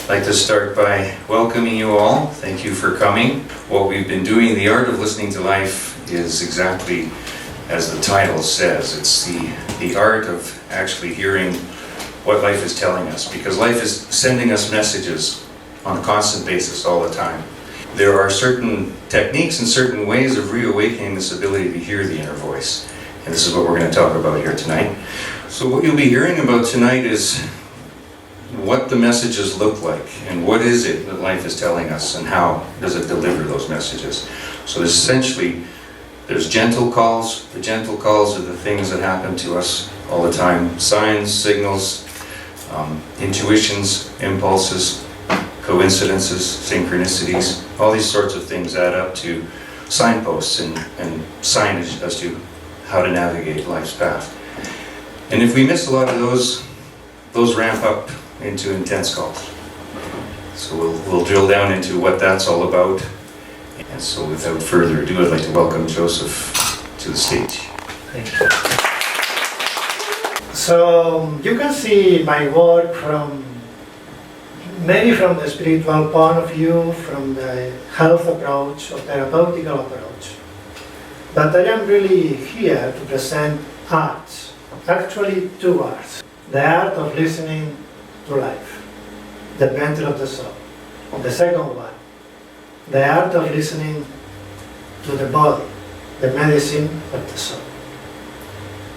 I'd like to start by welcoming you all. Thank you for coming. What we've been doing, The Art of Listening to Life, is exactly as the title says. It's the art of actually hearing what life is telling us, because life is sending us messages on a constant basis all the time. There are certain techniques and certain ways of reawakening this ability to hear the inner voice. And this is what we're going to talk about here tonight. So what you'll be hearing about tonight is what the messages look like, and what is it that life is telling us, and how does it deliver those messages. So essentially, there's gentle calls. The gentle calls are the things that happen to us all the time. Signs, signals, intuitions, impulses, coincidences, synchronicities, all these sorts of things add up to signposts and signage as to how to navigate life's path. And if we miss a lot of those ramp up into intense calls. So we'll drill down into what that's all about. And so without further ado, I'd like to welcome Joseph to the stage. Thank you. So you can see my work maybe from the spiritual point of view, from the health approach or therapeutical approach. But I am really here to present arts, actually two arts. The art of listening to life, the venture of the soul. The second one, the art of listening to the body, the medicine of the soul.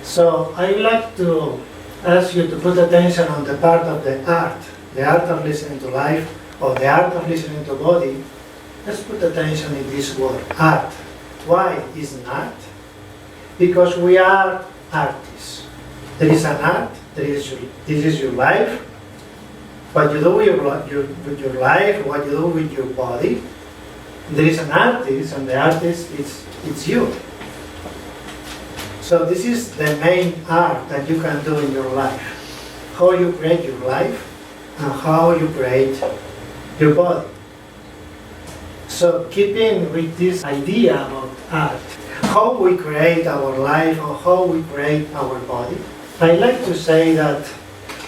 So I'd like to ask you to put attention on the part of the art of listening to life, or the art of listening to body. Let's put attention in this word, art. Why is an art? Because we are artists. There is an art, this is your life, what you do with your life, what you do with your body. There is an artist, and the artist it's you. So this is the main art that you can do in your life. How you create your life and how you create your body. So keeping with this idea about art, how we create our life and how we create our body, I like to say that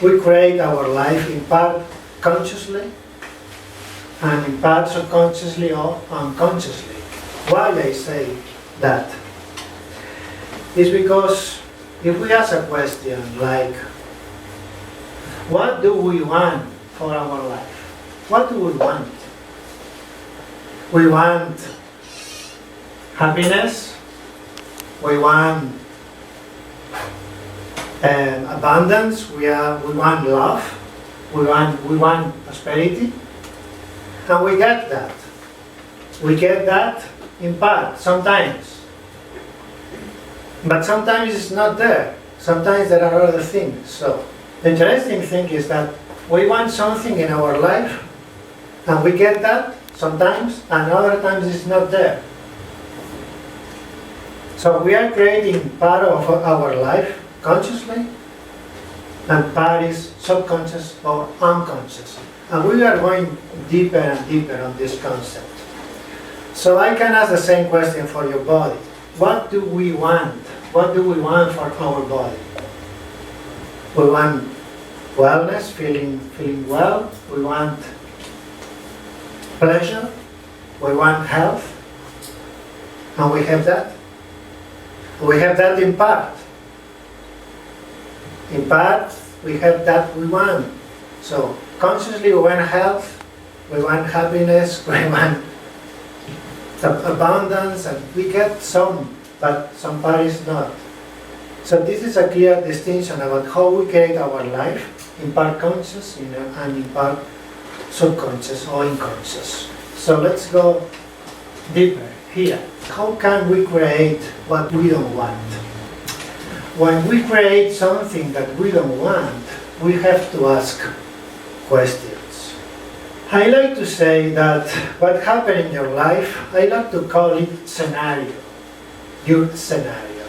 we create our life in part consciously and in part subconsciously or unconsciously. Why I say that? It's because if we ask a question like, what do we want for our life? What do we want? We want happiness, we want abundance, we want love, we want prosperity, and we get that. We get that in part, sometimes. But sometimes it's not there. Sometimes there are other things. So the interesting thing is that we want something in our life, and we get that sometimes, and other times it's not there. So we are creating part of our life consciously, and part is subconscious or unconscious. And we are going deeper and deeper on this concept. So I can ask the same question for your body. What do we want? What do we want for our body? We want wellness, feeling well. We want pleasure. We want health. And we have that. We have that in part. In part, we have that we want. So consciously we want health, we want happiness, we want abundance, and we get some, but some part is not. So this is a clear distinction about how we create our life, in part conscious and in part subconscious or unconscious. So let's go deeper here. How can we create what we don't want? When we create something that we don't want, we have to ask questions. I like to say that what happened in your life, I like to call it scenario, your scenario.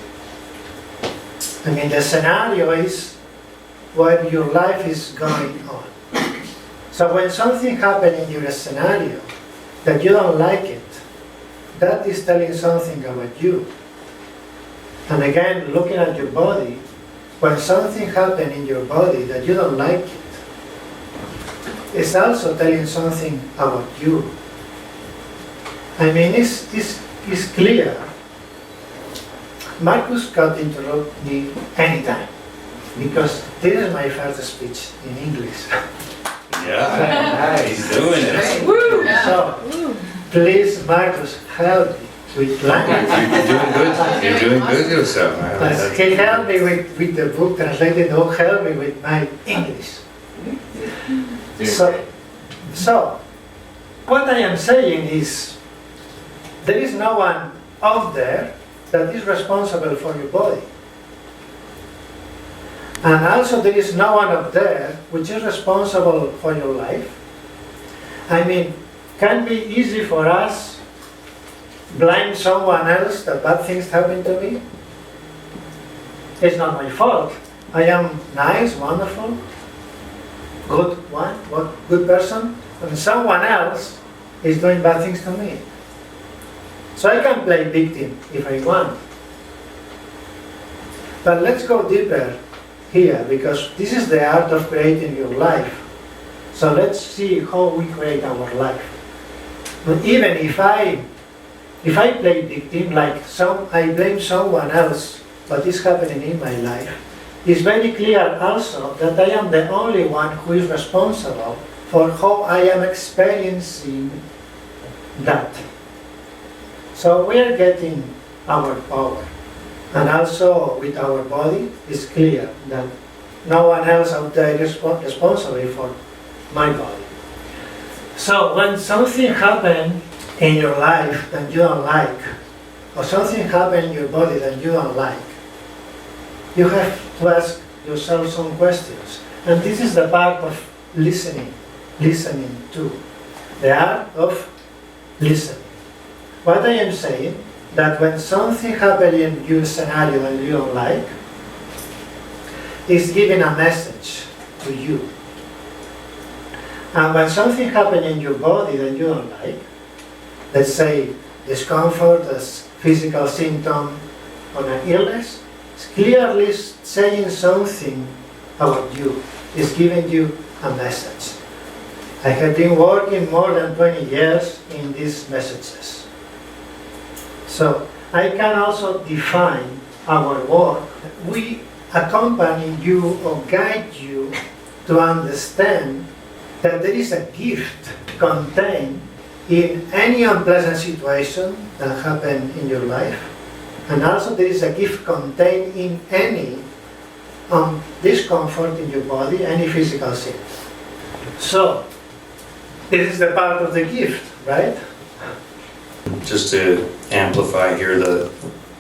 I mean, the scenario is what your life is going on. So when something happens in your scenario that you don't like it, that is telling something about you. And again, looking at your body, when something happens in your body that you don't like it, is also telling something about you. I mean, it's clear. Marcus could interrupt me anytime, because this is my first speech in English. Yeah, he's doing it. Woo! So, please, Marcus, help me with language. You're doing good. You're doing good yourself. But he helped me with the book translated, or help me with my English. So, what I am saying is, there is no one out there that is responsible for your body. And also there is no one up there which is responsible for your life. I mean, can be easy for us blame someone else that bad things happen to me. It's not my fault. I am nice, wonderful, good person, and someone else is doing bad things to me. So I can play victim if I want. But let's go deeper here, because this is the art of creating your life. So let's see how we create our life. But even if I play victim, like I blame someone else what is happening in my life, it's very clear also that I am the only one who is responsible for how I am experiencing that. So we are getting our power. And also with our body, it's clear that no one else out there is responsible for my body. So when something happens in your life that you don't like, or something happens in your body that you don't like, you have to ask yourself some questions. And this is the part of listening to, the art of listening. What I am saying, that when something happens in your scenario that you don't like, is giving a message to you. And when something happens in your body that you don't like, let's say discomfort, as physical symptom or an illness, it's clearly saying something about you. It's giving you a message. I have been working more than 20 years in these messages. So I can also define our work. We accompany you or guide you to understand that there is a gift contained in any unpleasant situation that happened in your life. And also there is a gift contained in any discomfort in your body, any physical symptom. So, this is the part of the gift, right? Just to amplify here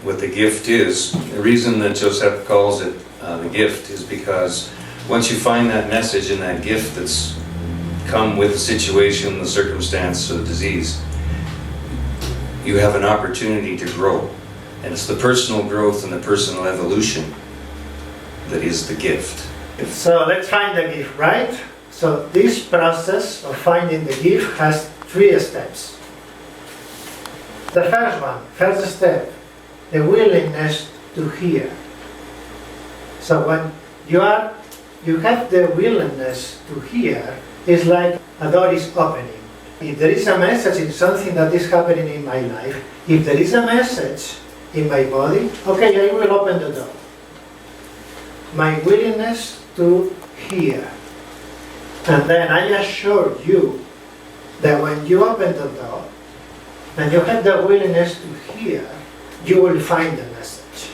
what the gift is, the reason that Joseph calls it the gift is because once you find that message and that gift that's come with the situation, the circumstance, or the disease, you have an opportunity to grow. And it's the personal growth and the personal evolution that is the gift. So let's find the gift, right? So this process of finding the gift has 3 steps. The first step, the willingness to hear. So when you have the willingness to hear, it's like a door is opening. If there is a message in something that is happening in my life, if there is a message in my body, okay, I will open the door. My willingness to hear. And then I assure you that when you open the door and you have the willingness to hear, you will find the message.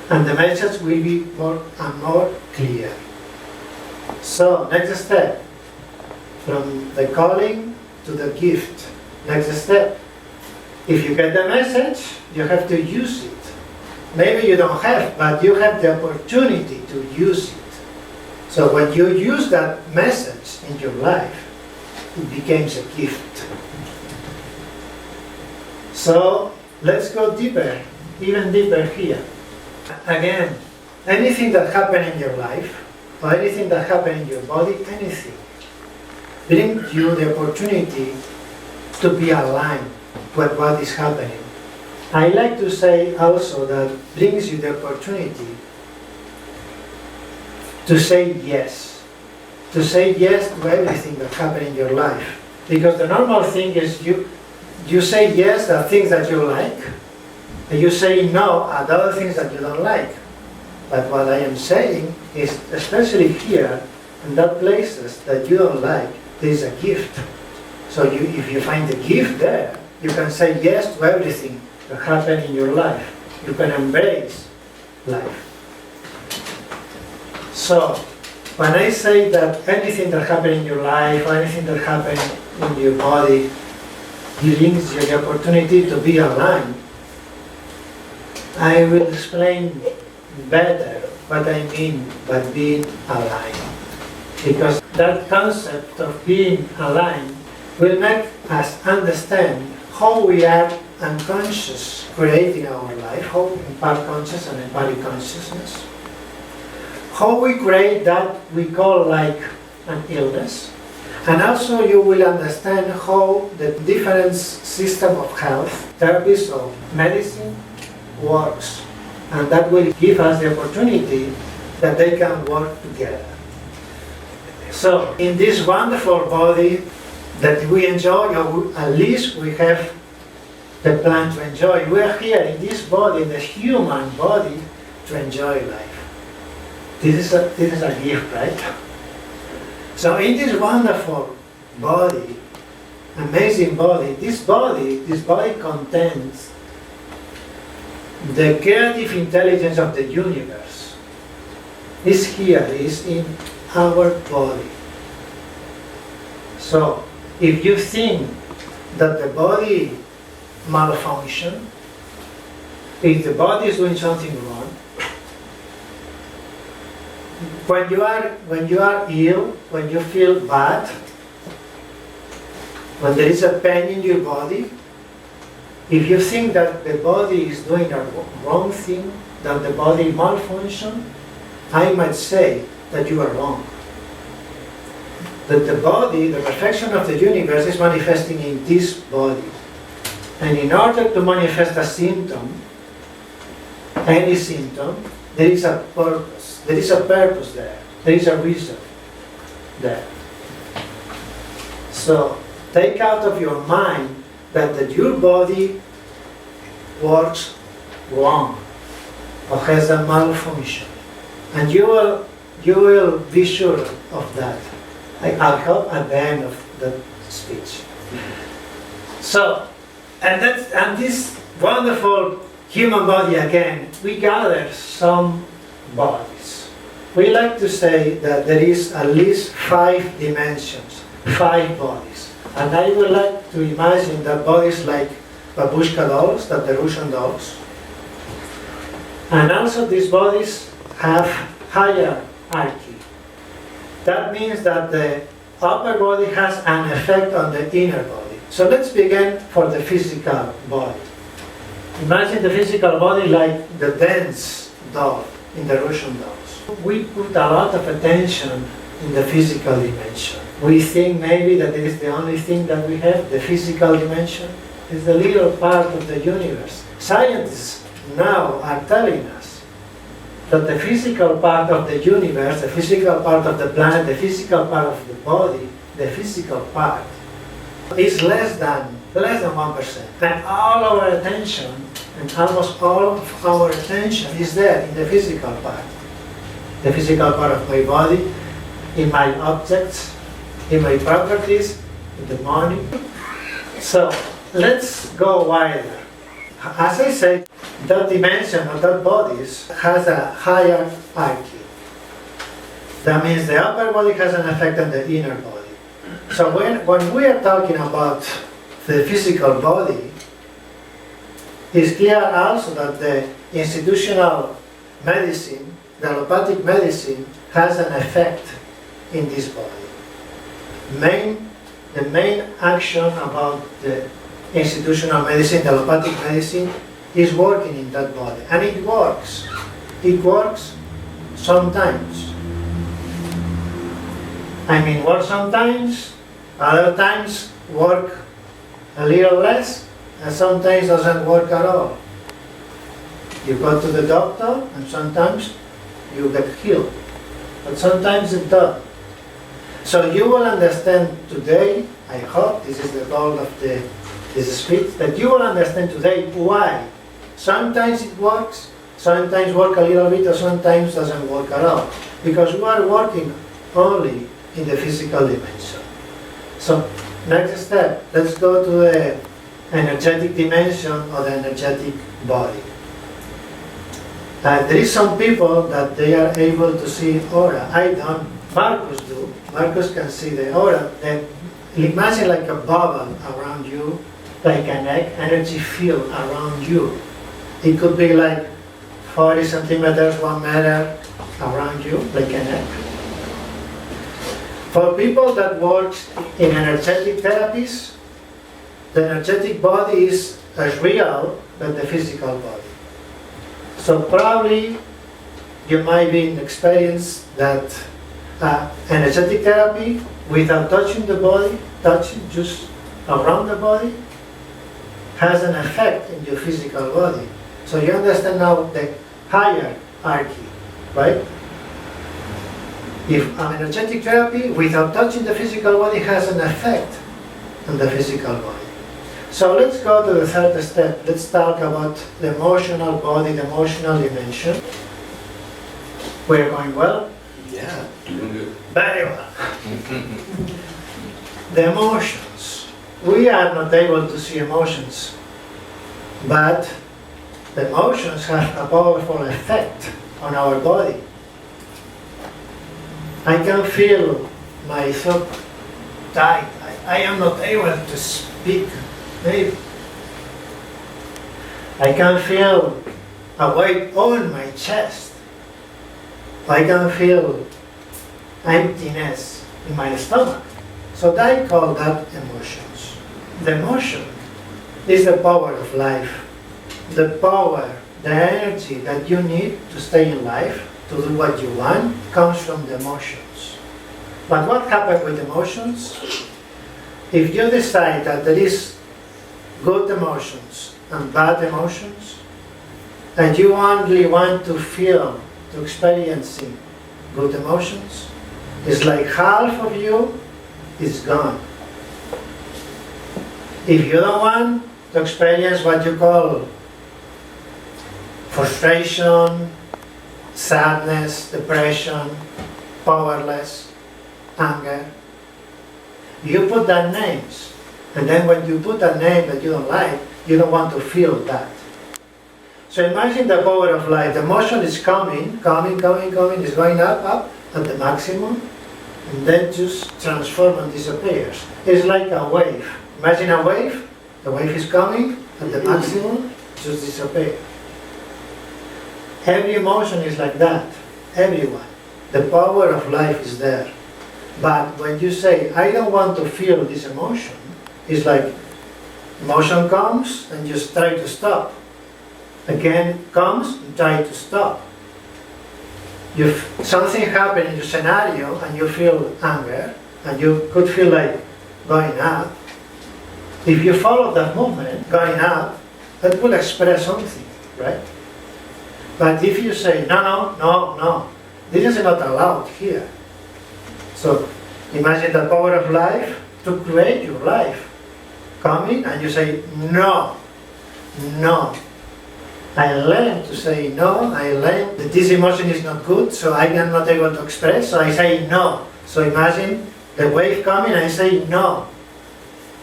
And the message will be more and more clear. So, next step, from the calling to the gift. Next step, if you get the message, you have to use it. Maybe you don't have, but you have the opportunity to use it. So when you use that message in your life, it becomes a gift. So let's go deeper, even deeper here. Again, anything that happened in your life, or anything that happened in your body, anything, brings you the opportunity to be aligned with what is happening. I like to say also that brings you the opportunity to say yes to say yes to everything that happens in your life. Because the normal thing is you say yes to things that you like, and you say no at other things that you don't like. But what I am saying is, especially here, in that places that you don't like, there is a gift. So if you find the gift there, you can say yes to everything that happens in your life. You can embrace life. So, when I say that anything that happens in your life, or anything that happens in your body, brings you the opportunity to be aligned, I will explain better what I mean by being aligned. Because that concept of being aligned will make us understand how we are unconscious creating our life, how in part conscious and in body consciousness. How we create that we call like an illness. And also you will understand how the different system of health, therapies of medicine works. And that will give us the opportunity that they can work together. So in this wonderful body that we enjoy, or at least we have the plan to enjoy, we are here in this body, in the human body, to enjoy life. This is a gift, right? So in this wonderful body, amazing body, this body contains the creative intelligence of the universe. Is here, is in our body. So if you think that the body malfunction, if the body is doing something wrong, when you are ill, when you feel bad, when there is a pain in your body, if you think that the body is doing a wrong thing, that the body malfunction, I might say that you are wrong. That the body, the perfection of the universe, is manifesting in this body. And in order to manifest a symptom, any symptom, there is a purpose. There is a purpose there. There is a reason there. So take out of your mind that your body works wrong or has a malfunction. And you will be sure of that. I'll help at the end of the speech. So, and this wonderful human body again, we gather some bodies. We like to say that there is at least 5 dimensions, 5 bodies. And I would like to imagine that bodies like babushka dolls, that the Russian dolls. And also these bodies have hierarchy. That means that the upper body has an effect on the inner body. So let's begin for the physical body. Imagine the physical body like the dance doll in the Russian dolls. We put a lot of attention in the physical dimension. We think maybe that it is the only thing that we have, the physical dimension. It's the little part of the universe. Scientists now are telling us that the physical part of the universe, the physical part of the planet, the physical part of the body, the physical part is less than 1%. And all our attention, and almost all of our attention is there in the physical part. The physical part of my body, in my objects, in my properties, in the money. So let's go wider. As I said, that dimension of that body has a hierarchy. That means the upper body has an effect on the inner body. So when we are talking about the physical body, it's clear also that the institutional medicine, the allopathic medicine, has an effect in this body. The main action about the institutional medicine, the allopathic medicine, is working in that body. And it works. It works sometimes. I mean, work sometimes, other times work a little less, and sometimes doesn't work at all. You go to the doctor, and sometimes you get healed, but sometimes it doesn't. So you will understand today, I hope, this is the goal of this speech, that you will understand today why. Sometimes it works, sometimes work a little bit, or sometimes doesn't work at all. Because we are working only in the physical dimension. So, next step, let's go to the energetic dimension or the energetic body. There is some people that they are able to see aura. I don't. Marcus do. Marcus can see the aura. Then imagine like a bubble around you, like an energy field around you. It could be like 40 centimeters, 1 meter around you, like an egg. For people that work in energetic therapies, the energetic body is as real as the physical body. So probably you might be in experience that energetic therapy without touching the body, touching just around the body, has an effect in your physical body. So you understand now the hierarchy, right? If an energetic therapy without touching the physical body has an effect on the physical body. So let's go to the third step. Let's talk about the emotional body, the emotional dimension. We're going well? Yeah, doing good. Very well. The emotions. We are not able to see emotions, but the emotions have a powerful effect on our body. I can feel my throat tight. I am not able to speak. Maybe. I can feel a weight on my chest. I can feel emptiness in my stomach. So I call that emotions. The emotion is the power of life. The power, the energy that you need to stay in life, to do what you want, comes from the emotions. But what happens with emotions? If you decide that there is good emotions and bad emotions, and you only want to feel, to experiencing good emotions, it's like half of you is gone. If you don't want to experience what you call frustration, sadness, depression, powerless, anger, you put down names. And then when you put a name that you don't like, you don't want to feel that. So imagine the power of life. The motion is coming, is going up at the maximum, and then just transforms and disappears. It's like a wave. Imagine a wave. The wave is coming at the maximum, just disappears. Every emotion is like that. Everyone. The power of life is there. But when you say, I don't want to feel this emotion, it's like emotion comes and you try to stop. Again comes and try to stop. Something happened in your scenario and you feel anger and you could feel like going up. If you follow that movement, going up, that will express something, right? But if you say, no, this is not allowed here. So imagine the power of life to create your life. Coming and you say, no. I learned to say no. I learned that this emotion is not good, so I am not able to express, so I say no. So imagine the wave coming and I say no.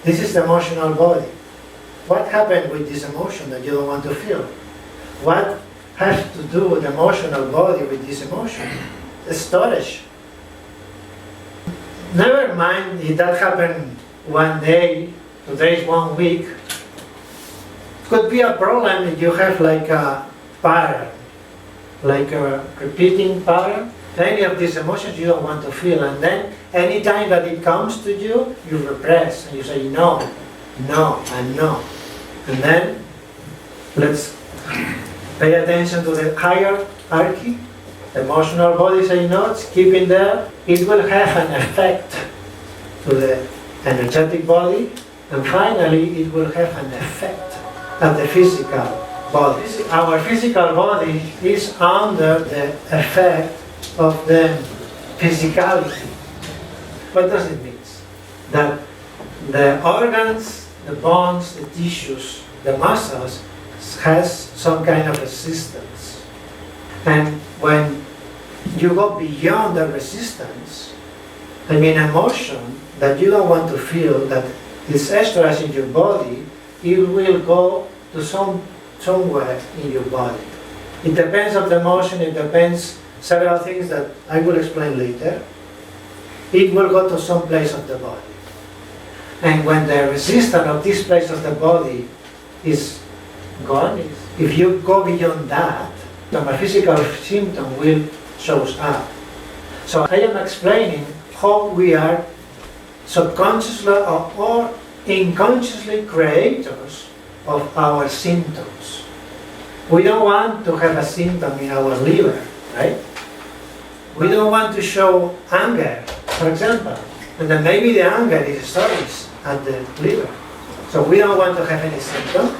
This is the emotional body. What happened with this emotion that you don't want to feel? What has to do with the emotional body with this emotion? The storage. Never mind if that happened one day, today is 1 week. Could be a problem if you have like a pattern, like a repeating pattern. Any of these emotions you don't want to feel, and then anytime that it comes to you, you repress and you say no, and no. And then let's pay attention to the hierarchy. The emotional body say no, it's keeping there. It will have an effect to the energetic body, and finally it will have an effect on the physical body. Our physical body is under the effect of the physicality. What does it mean? That the organs, the bones, the tissues, the muscles has some kind of resistance. And when you go beyond the resistance, I mean emotion that you don't want to feel, that is stress in your body, it will go to somewhere in your body. It depends on the emotion, it depends several things that I will explain later. It will go to some place of the body. And when the resistance of this place of the body is gone, if you go beyond that, a physical symptom will show up. So I am explaining how we are subconsciously or unconsciously creators of our symptoms. We don't want to have a symptom in our liver, right? We don't want to show anger, for example, and then maybe the anger is stories at the liver. So we don't want to have any symptom,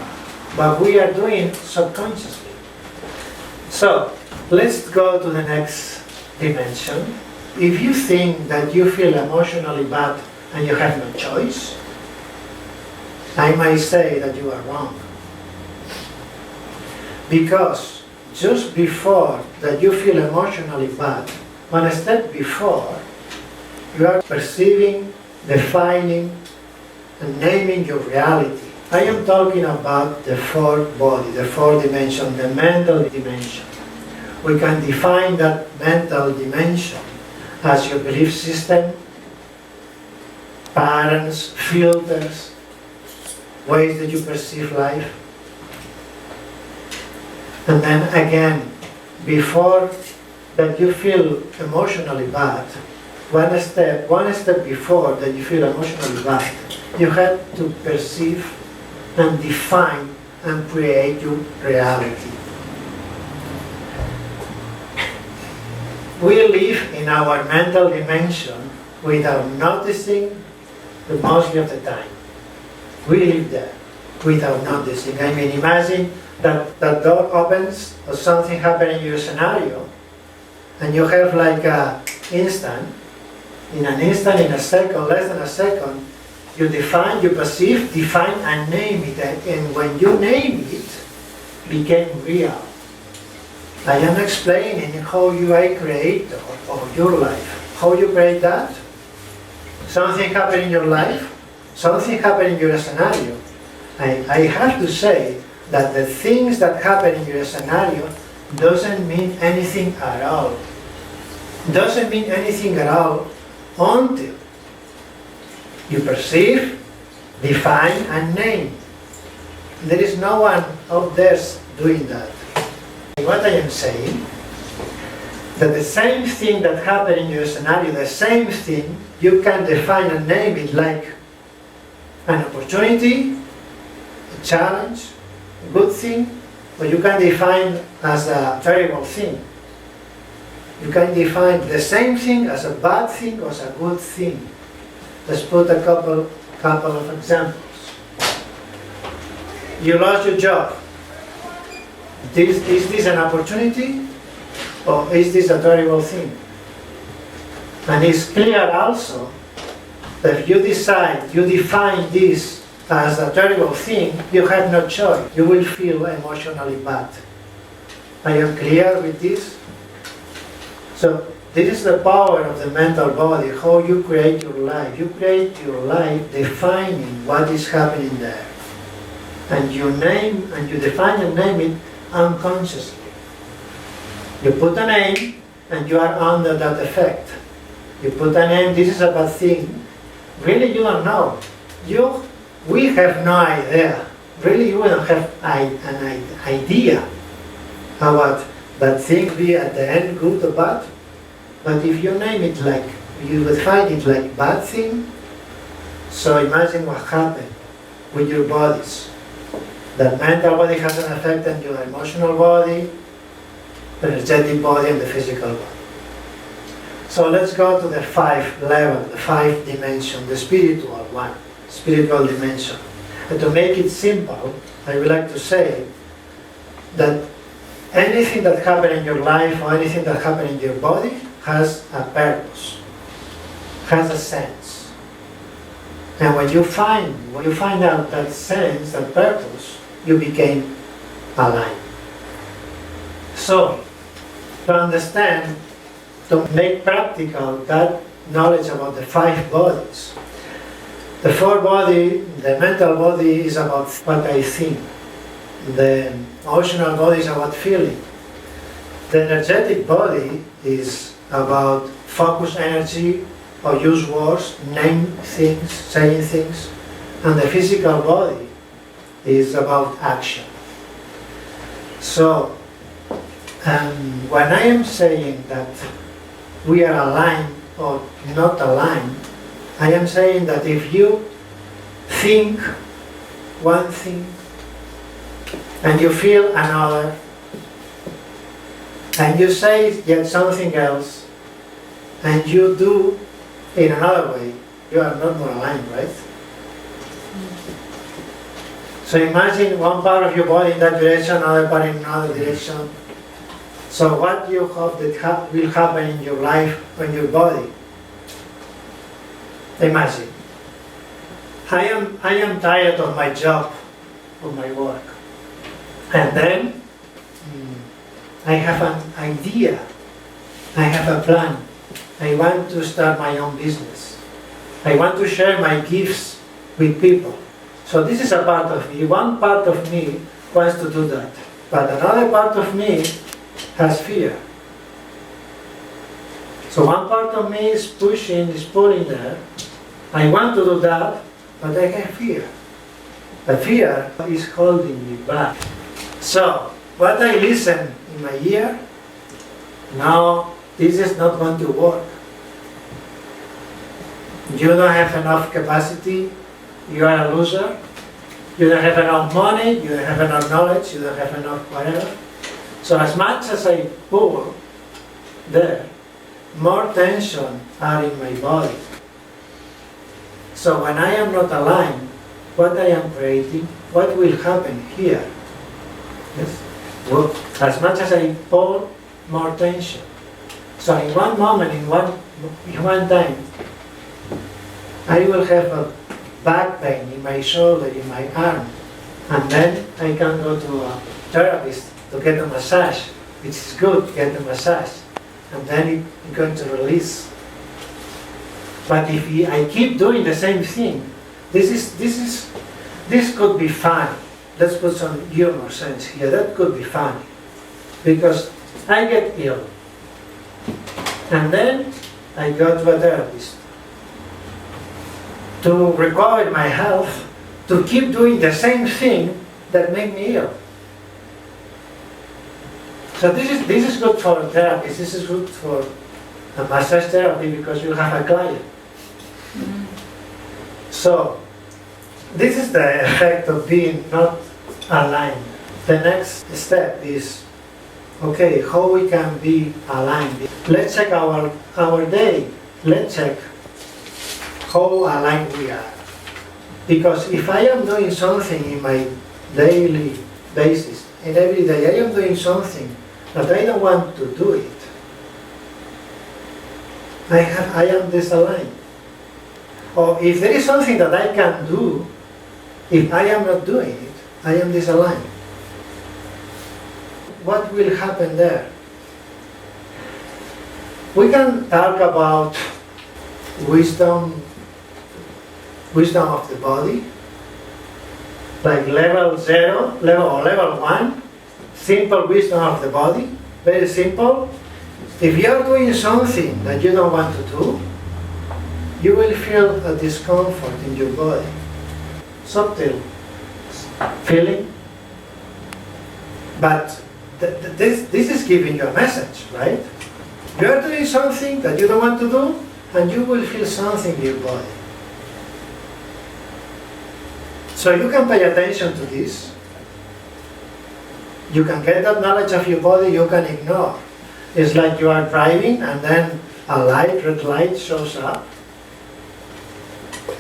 but we are doing it subconsciously. So let's go to the next dimension. If you think that you feel emotionally bad and you have no choice, I might say that you are wrong. Because just before that you feel emotionally bad, one step before, you are perceiving, defining, and naming your reality. I am talking about the fourth body, the fourth dimension, the mental dimension. We can define that mental dimension as your belief system, patterns, filters, ways that you perceive life. And then again, before that you feel emotionally bad, one step before that you feel emotionally bad, you have to perceive and define and create your reality. We live in our mental dimension without noticing mostly of the time. We live there without noticing. I mean, imagine that the door opens or something happens in your scenario, and you have like an instant, in a second, less than a second, you define, you perceive, define, and name it. And when you name it, it became real. I am explaining how you are a creator of your life. How you create that? Something happened in your life, something happened in your scenario. I have to say that the things that happen in your scenario doesn't mean anything at all. Doesn't mean anything at all until you perceive, define, and name. There is no one out there doing that. What I am saying, that the same thing that happened in your scenario, the same thing, you can define and name it like an opportunity, a challenge, a good thing, or you can define as a terrible thing. You can define the same thing as a bad thing or as a good thing. Let's put a couple of examples. You lost your job. Is this an opportunity or is this a terrible thing? And it's clear also that if you decide, you define this as a terrible thing, you have no choice. You will feel emotionally bad. I am clear with this? So this is the power of the mental body, how you create your life. You create your life defining what is happening there. And you name, and you define and name it unconsciously. You put a name, and you are under that effect. You put a name, this is a bad thing. Really, you don't know. We have no idea. Really, you don't have an idea about that thing be at the end good or bad. But if you name it like, you define it like bad thing, so imagine what happened with your bodies. The mental body has an effect on your emotional body, the energetic body, and the physical body. So let's go to the 5 level, the 5 dimension, the spiritual one, spiritual dimension. And to make it simple, I would like to say that anything that happened in your life or anything that happened in your body has a purpose, has a sense. And when you find out that sense, that purpose, you became aligned. So, to understand, to make practical that knowledge about the 5 bodies. The 4 body, the mental body is about what I think. The emotional body is about feeling. The energetic body is about focus energy or use words, name things, saying things. And the physical body is about action. So, when I am saying that we are aligned or not aligned, I am saying that if you think one thing and you feel another and you say yet something else and you do in another way, you are not more aligned, right? So imagine one part of your body in that direction, another part in another direction. So what you hope that will happen in your life or in your body? Imagine. I am tired of my job, of my work. And then I have an idea. I have a plan. I want to start my own business. I want to share my gifts with people. So this is a part of me. One part of me wants to do that. But another part of me has fear. So one part of me is pushing, is pulling there. I want to do that, but I have fear. The fear is holding me back. So what I listen in my ear, no, this is not going to work. You don't have enough capacity, you are a loser, you don't have enough money, you don't have enough knowledge, you don't have enough whatever. So as much as I pull there, more tension are in my body. So when I am not aligned, what I am creating, what will happen here? Yes? Well, as much as I pull, more tension. So in one moment, in one time, I will have a back pain in my shoulder, in my arm, and then I can go to a therapist to get a massage, which is good, get a massage, and then it's going to release. But if I keep doing the same thing, this could be fun. Let's put some humor sense here. That could be funny, because I get ill, and then I go to a therapist to recover my health, to keep doing the same thing that made me ill. So this is good for a therapist. This is good for a massage therapy because you have a client. Mm-hmm. So this is the effect of being not aligned. The next step is, okay, how we can be aligned. Let's check our day. Let's check how aligned we are. Because if I am doing something in my daily basis, and every day I am doing something but I don't want to do it, I am disaligned. Or if there is something that I can do, if I am not doing it, I am disaligned. What will happen there? We can talk about wisdom of the body, like level 0, level 1, simple wisdom of the body, very simple. If you are doing something that you don't want to do, you will feel a discomfort in your body. Subtle feeling. But this is giving you a message, right? You are doing something that you don't want to do, and you will feel something in your body. So you can pay attention to this. You can get that knowledge of your body, you can ignore. It's like you are driving and then a red light shows up,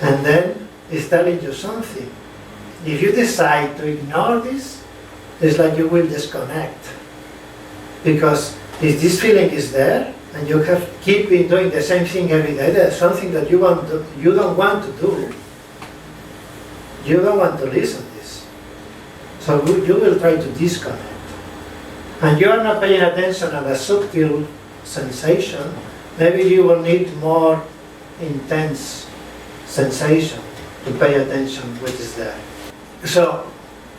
and then it's telling you something. If you decide to ignore this, it's like you will disconnect. Because if this feeling is there, and you have keep doing the same thing every day, there's something that you don't want to do. You don't want to listen to this. So you will try to disconnect. And you are not paying attention to the subtle sensation. Maybe you will need more intense sensation to pay attention what is there. So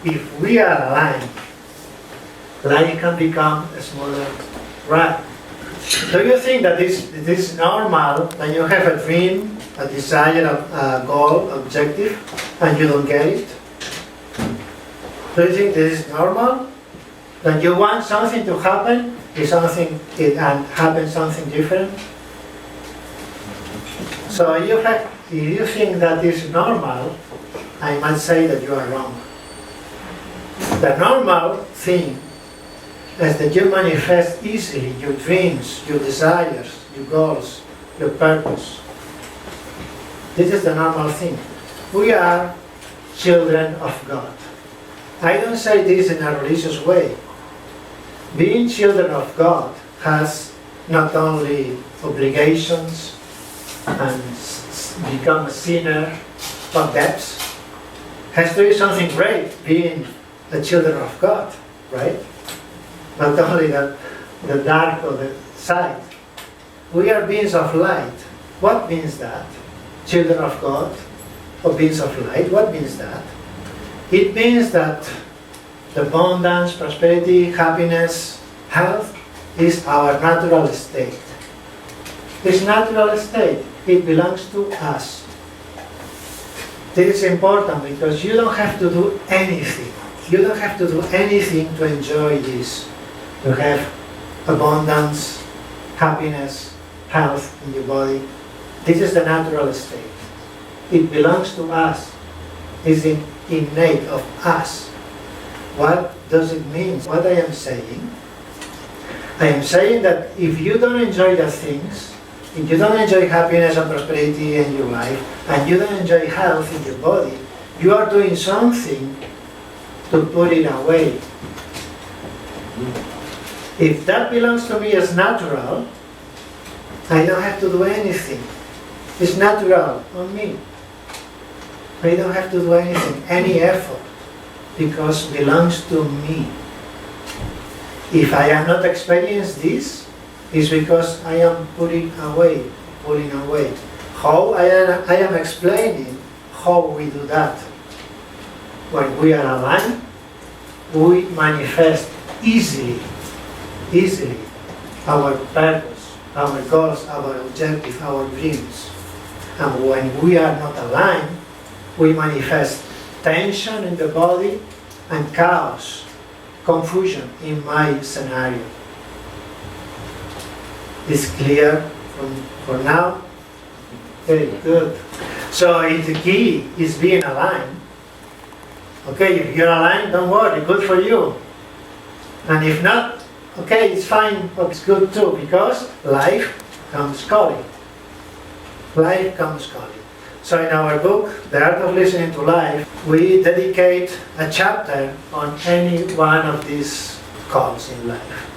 if we are aligned, life can become a smaller ride. Do you think that this is normal when you have a dream, a desire, a goal, objective, and you don't get it? Do you think this is normal? When you want something to happen, and happens something different? So if you think that is normal, I must say that you are wrong. The normal thing is that you manifest easily your dreams, your desires, your goals, your purpose. This is the normal thing. We are children of God. I don't say this in a religious way. Being children of God has not only obligations and become a sinner of debts, has to be something great being the children of God, right? Not only the dark or the side. We are beings of light. What means that? Children of God or beings of light, what means that? It means that the abundance, prosperity, happiness, health is our natural state. This natural state, it belongs to us. This is important because you don't have to do anything. You don't have to do anything to enjoy this. You have abundance, happiness, health in your body. This is the natural state. It belongs to us. It's innate of us. What does it mean? What I am saying? I am saying that if you don't enjoy the things, if you don't enjoy happiness and prosperity in your life, and you don't enjoy health in your body, you are doing something to put it away. If that belongs to me as natural, I don't have to do anything. It's natural on me. I don't have to do anything, any effort, because it belongs to me. If I am not experiencing this, it's because I am pulling away. How I am explaining how we do that. When we are aligned, we manifest easily our purpose, our goals, our objectives, our dreams. And when we are not aligned, we manifest tension in the body and chaos, confusion in my scenario. Is clear for now? Very good. So the key is being aligned. Okay, if you're aligned, don't worry, good for you. And if not, okay, it's fine, but it's good too, because life comes calling. Life comes calling. So in our book, The Art of Listening to Life, we dedicate a chapter on any one of these calls in life.